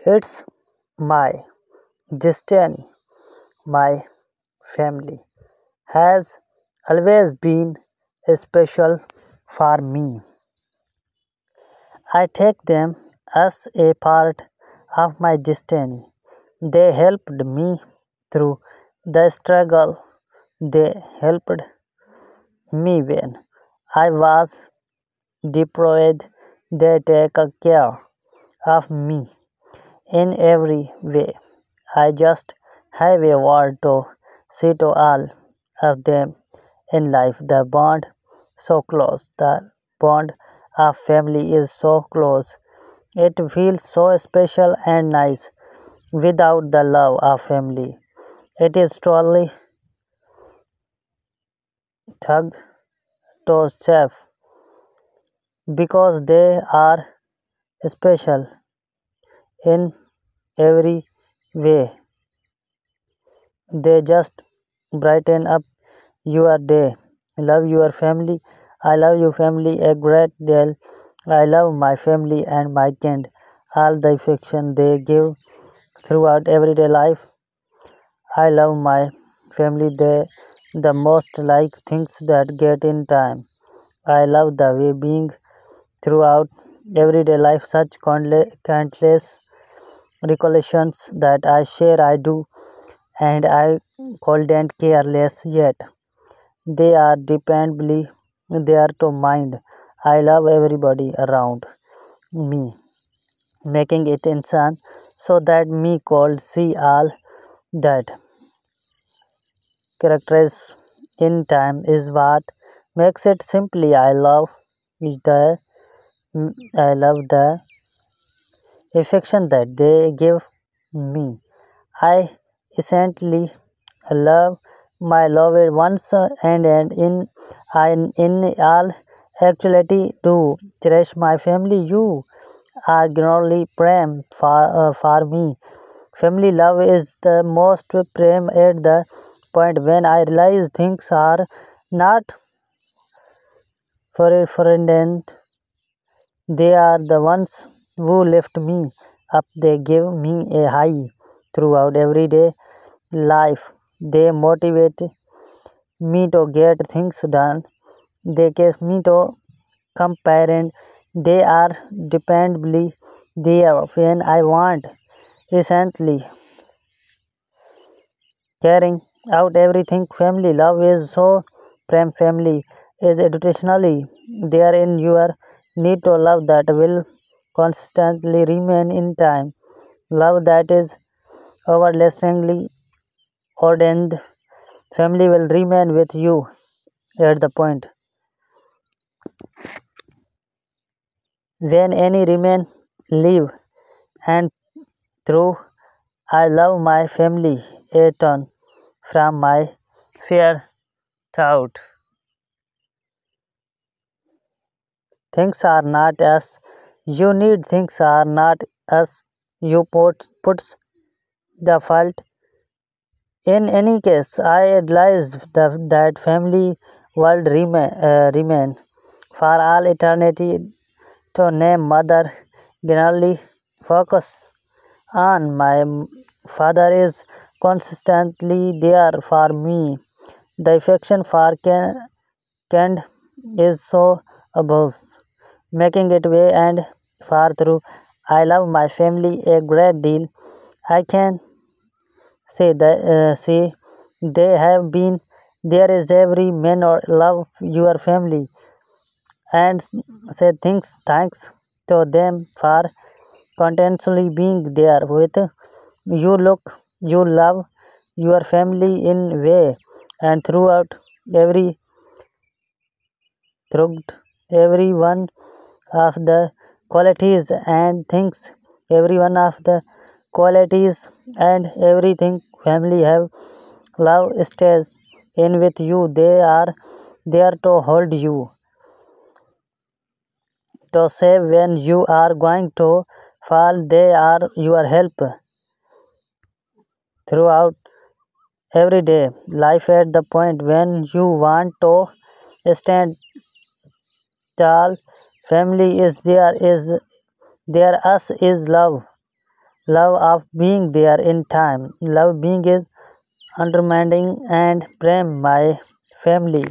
It's my destiny. My family has always been special for me. I take them as a part of my destiny. They helped me through the struggle. They helped me when I was deprived. They take care of me in every way. I just have a word to say to all of them in life. The bond so close. The bond of family is so close. It feels so special and nice. Without the love of family, it is truly thug to chef because they are special in every way. They just brighten up your day. Love your family. I love your family a great deal. I love my family and my kind. All the affection they give throughout everyday life. I love my family the most like things that get in time. I love the way being throughout everyday life such countless recollections that I share I do and I couldn't care less yet. They are dependably there to mind. I love everybody around me, making it insan so that me could see all that characters in time is what makes it simply the I love the affection that they give me. I essentially love my loved ones and in all actuality to cherish my family. You are generally prem for me. Family love is the most prem at the point when I realize things are not for they are the ones who lift me up. They give me a high throughout everyday life. They motivate me to get things done. They case me to compare and they are dependably there when I want. Essentially, carrying out everything family love is so prem family is educationally there in your need to love that will constantly remain in time. Love that is everlastingly ordained. Family will remain with you at the point when any remain live and through I love my family a ton from my fear thought. Things are not as you need, things are not as you puts the fault. In any case, I realize that family world remain for all eternity to name mother generally focus on my father is consistently there for me. The affection for Kent is so above, making it way and far through. I love my family a great deal. I can say they have been there is every man or love your family and say thanks to them for continuously being there with you. Look, you love your family in way and every throughout every one of the qualities and things every one of the qualities and everything family have love stays in with you. They are there to hold you to save when you are going to fall. They are your help throughout everyday life at the point when you want to stand tall. Family is there us is love love of being there in time, love being is understanding and prem my family.